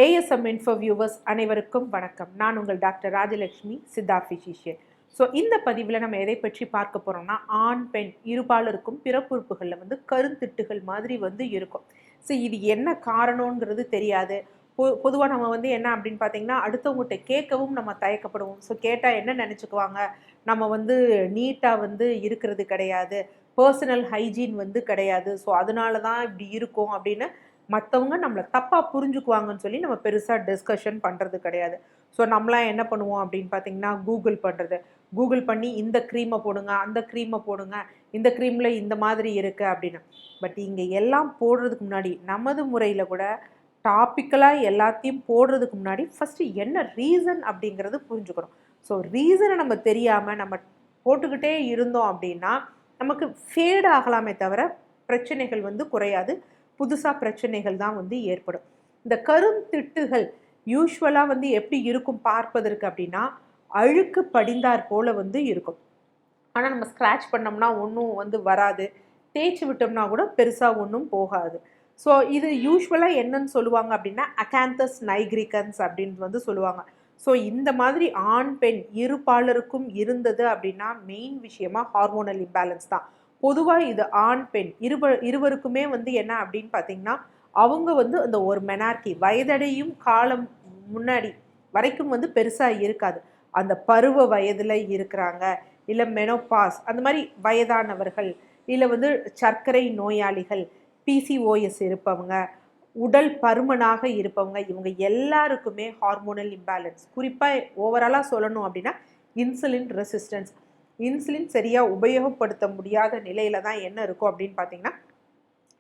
ASM info viewers அனைவருக்கும் வணக்கம். நான் உங்கள் doctor Rajalakshmi, Siddha physician. So இந்த பதிவில் நம்ம எதை பற்றி பார்க்க போகிறோம்னா, ஆண் பெண் இருபாலருக்கும் பிறப்புறுப்புகளில் கருந்திட்டுகள் மாதிரி இருக்கும். ஸோ இது என்ன காரணங்கிறது தெரியாது. பொதுவாக நம்ம என்ன அப்படின்னு பார்த்தீங்கன்னா, அடுத்தவங்ககிட்ட கேட்கவும் நம்ம தயக்கப்படுவோம். ஸோ கேட்டால் என்ன நினச்சிக்குவாங்க, நம்ம நீட்டாக இருக்கிறது கிடையாது, பர்சனல் ஹைஜீன் கிடையாது, ஸோ அதனால தான் இப்படி இருக்கும் அப்படின்னு மற்றவங்க நம்மளை தப்பாக புரிஞ்சுக்குவாங்கன்னு சொல்லி நம்ம பெருசாக டிஸ்கஷன் பண்ணுறது கிடையாது. ஸோ நம்மளாம் என்ன பண்ணுவோம் அப்படின்னு பார்த்தீங்கன்னா, கூகுள் பண்ணி இந்த க்ரீமை போடுங்க, அந்த க்ரீமை போடுங்க, இந்த க்ரீமில் இந்த மாதிரி இருக்குது அப்படின்னு. பட் இங்கே எல்லாம் போடுறதுக்கு முன்னாடி நமது முறையில் கூட டாப்பிக்கலாக எல்லாத்தையும் போடுறதுக்கு முன்னாடி ஃபஸ்ட்டு என்ன ரீசன் அப்படிங்கிறது புரிஞ்சுக்கணும். ஸோ ரீசனை நம்ம தெரியாமல் நம்ம போட்டுக்கிட்டே இருந்தோம் அப்படின்னா நமக்கு ஃபேட் ஆகலாமே தவிர பிரச்சனைகள் குறையாது, புதுசாக பிரச்சனைகள் தான் ஏற்படும். இந்த கருந்திட்டுகள் யூஸ்வலாக எப்படி இருக்கும் பார்ப்பதற்கு அப்படின்னா, அழுக்கு படிந்தார் போல் இருக்கும். ஆனால் நம்ம ஸ்க்ராட்ச் பண்ணோம்னா ஒன்றும் வராது, தேய்ச்சி விட்டோம்னா கூட பெருசாக ஒன்றும் போகாது. ஸோ இது யூஸ்வலாக என்னன்னு சொல்லுவாங்க அப்படின்னா, அகாந்தஸ் நைக்ரிகன்ஸ் அப்படின்னு சொல்லுவாங்க. ஸோ இந்த மாதிரி ஆண் பெண் இருபாலருக்கும் இருந்தது அப்படின்னா மெயின் விஷயமா ஹார்மோனல் இம்பேலன்ஸ் தான். பொதுவாக இது ஆண் பெண் இருவருக்குமே என்ன அப்படின்னு பார்த்தீங்கன்னா, அவங்க அந்த ஒரு மெனார்கி வயதடையும் காலம் முன்னாடி வரைக்கும் பெருசாக இருக்காது. அந்த பருவ வயதில் இருக்கிறாங்க, இல்லை மெனோபாஸ் அந்த மாதிரி வயதானவர்கள், இல்லை சர்க்கரை நோயாளிகள், பிசிஓஎஸ் இருப்பவங்க, உடல் பருமனாக இருப்பவங்க, இவங்க எல்லாருக்குமே ஹார்மோனல் இம்பேலன்ஸ். குறிப்பாக ஓவராலாக சொல்லணும் அப்படின்னா இன்சுலின் ரெசிஸ்டன்ஸ், இன்சுலின் சரியாக உபயோகப்படுத்த முடியாத நிலையில தான் என்ன இருக்கும் அப்படின்னு பார்த்தீங்கன்னா,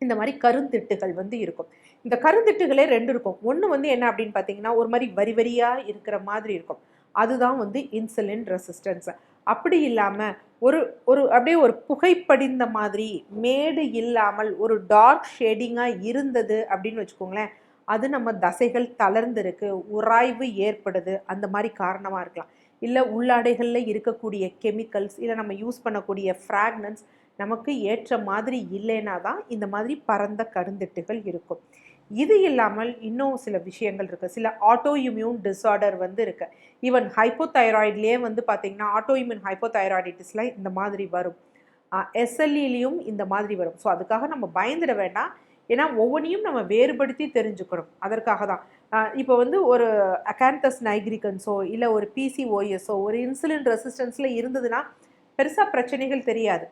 இந்த மாதிரி கருந்திட்டுகள் இருக்கும். இந்த கருந்திட்டுகளே ரெண்டு இருக்கும். ஒன்று என்ன அப்படின்னு பார்த்தீங்கன்னா, ஒரு மாதிரி வரி வரியாக இருக்கிற மாதிரி இருக்கும், அதுதான் இன்சுலின் ரெசிஸ்டன்ஸ். அப்படி இல்லாமல் ஒரு ஒரு அப்படியே ஒரு புகைப்படிந்த மாதிரி மேடு இல்லாமல் ஒரு டார்க் ஷேடிங்காக இருந்தது அப்படின்னு வச்சுக்கோங்களேன், அது நம்ம தசைகள் தளர்ந்துருக்கு, உராய்வு ஏற்படுது, அந்த மாதிரி காரணமாக இருக்கலாம். இல்லை உள்ளாடைகளில் இருக்கக்கூடிய கெமிக்கல்ஸ், இல்லை நம்ம யூஸ் பண்ணக்கூடிய ஃப்ராக்னன்ஸ் நமக்கு ஏற்ற மாதிரி இல்லைன்னா தான் இந்த மாதிரி பரந்த கருந்திட்டுகள் இருக்கும். இது இல்லாமல் இன்னும் சில விஷயங்கள் இருக்குது. சில ஆட்டோ இம்யூன் டிஸார்டர் இருக்குது. ஈவன் ஹைப்போதைராய்ட்லேயே பார்த்திங்கன்னா ஆட்டோ இம்யூன் ஹைப்போதைராய்டிட்டிஸில் இந்த மாதிரி வரும், எஸ்எல்இலையும் இந்த மாதிரி வரும். ஸோ அதுக்காக நம்ம பயந்துட வேண்டாம், ஏன்னா ஒவ்வொன்றையும் நம்ம வேறுபடுத்தி தெரிஞ்சுக்கணும். அதற்காக தான் இப்போ ஒரு அகாந்தஸ் நைக்ரிகன்ஸோ இல்லை ஒரு பிசிஓஎஸோ ஒரு இன்சுலின் ரெசிஸ்டன்ஸில் இருந்ததுன்னா பெருசாக பிரச்சனைகள் தெரியாது.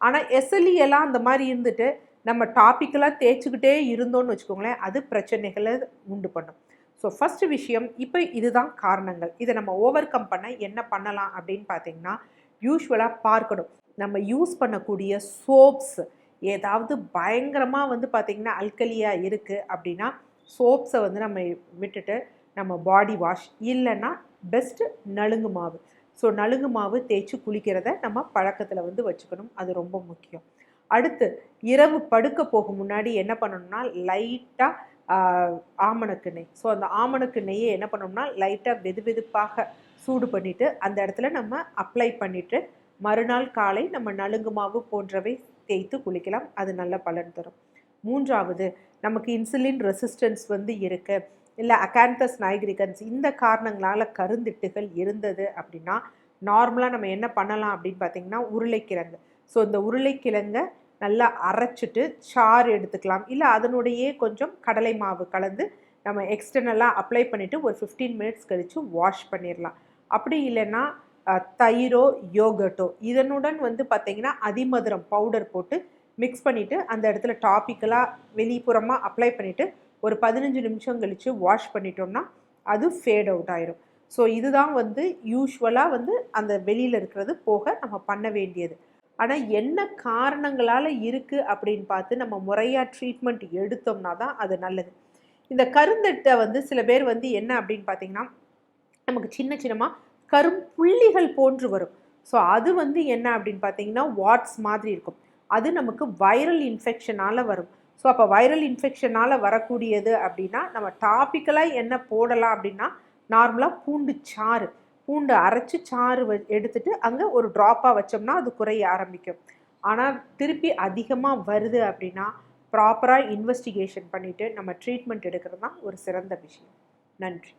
ஆனால் எஸ்எல்இ எல்லாம் அந்த மாதிரி இருந்துட்டு நம்ம டாப்பிக்கெல்லாம் தேய்ச்சிக்கிட்டே இருந்தோன்னு வச்சுக்கோங்களேன், அது பிரச்சனைகளை உண்டு பண்ணும். ஸோ ஃபஸ்ட்டு விஷயம், இப்போ இதுதான் காரணங்கள். இதை நம்ம ஓவர் கம் பண்ண என்ன பண்ணலாம் அப்படின்னு பார்த்தீங்கன்னா, யூஸ்வலாக பார்க்கணும், நம்ம யூஸ் பண்ணக்கூடிய சோப்ஸ் ஏதாவது பயங்கரமாக பார்த்திங்கன்னா அல்கலியாக இருக்குது அப்படின்னா சோப்ஸை நம்ம விட்டுட்டு நம்ம பாடி வாஷ், இல்லைன்னா பெஸ்ட்டு நலுங்கு மாவு. ஸோ நலுங்கு மாவு தேய்ச்சி குளிக்கிறத நம்ம பழக்கத்தில் வச்சுக்கணும், அது ரொம்ப முக்கியம். அடுத்து இரவு படுக்க போகும் முன்னாடி என்ன பண்ணணும்னா, லைட்டாக ஆமணக்கு நெய். ஸோ அந்த ஆமணக்கு நெய்யை என்ன பண்ணணும்னா லைட்டாக வெதுவெதுப்பாக சூடு பண்ணிவிட்டு அந்த இடத்துல நம்ம அப்ளை பண்ணிவிட்டு மறுநாள் காலை நம்ம நலுங்கு மாவு போன்றவை தேய்த்து குளிக்கலாம், அது நல்ல பலன் தரும். மூன்றாவது, நமக்கு இன்சுலின் ரெசிஸ்டன்ஸ் இருக்குது, இல்லை அகாந்தஸ் நைக்ரிகன்ஸ் இந்த காரணங்களால் கருந்திட்டுகள் இருந்தது அப்படின்னா நார்மலாக நம்ம என்ன பண்ணலாம் அப்படின்னு பார்த்திங்கன்னா, உருளைக்கிழங்கு. ஸோ இந்த உருளைக்கிழங்கை நல்லா அரைச்சிட்டு சாறு எடுத்துக்கலாம், இல்லை அதனுடையே கொஞ்சம் கடலை மாவு கலந்து நம்ம எக்ஸ்டர்னலாக அப்ளை பண்ணிவிட்டு ஒரு 15 மினிட்ஸ் கழித்து வாஷ் பண்ணிடலாம். அப்படி இல்லைன்னா தயிரோ யோகர்ட்டோ இதனுடன் பார்த்திங்கன்னா அதிமதுரம் பவுடர் போட்டு மிக்ஸ் பண்ணிவிட்டு அந்த இடத்துல டாப்பிக்கலாக வெளிப்புறமாக அப்ளை பண்ணிவிட்டு ஒரு 15 நிமிஷம் கழித்து வாஷ் பண்ணிட்டோம்னா அது ஃபேட் அவுட் ஆயிரும். ஸோ இதுதான் யூஸ்வலாக அந்த வெளியில் இருக்கிறது போக நம்ம பண்ண வேண்டியது. ஆனால் என்ன காரணங்களால் இருக்குது அப்படின்னு பார்த்து நம்ம முறையாக ட்ரீட்மெண்ட் எடுத்தோம்னா தான் அது நல்லது. இந்த கருந்தட்டை சில பேர் என்ன அப்படின்னு பார்த்திங்கன்னா, நமக்கு சின்ன சின்னமாக கரும்புள்ளிகள் போன்று வரும். ஸோ அது என்ன அப்படின்னு பார்த்தீங்கன்னா வாட்ஸ் மாதிரி இருக்கும், அது நமக்கு வைரல் இன்ஃபெக்ஷனால் வரும். ஸோ அப்போ வைரல் இன்ஃபெக்ஷனால் வரக்கூடியது அப்படின்னா நம்ம டாப்பிக்கலாக என்ன போடலாம் அப்படின்னா, நார்மலாக பூண்டு அரைச்சி சாறு எடுத்துகிட்டு அங்கே ஒரு ட்ராப்பாக வச்சோம்னா அது குறைய ஆரம்பிக்கும். ஆனால் திருப்பி அதிகமாக வருது அப்படின்னா ப்ராப்பராக இன்வெஸ்டிகேஷன் பண்ணிவிட்டு நம்ம ட்ரீட்மெண்ட் எடுக்கிறது தான் ஒரு சிறந்த விஷயம். நன்றி.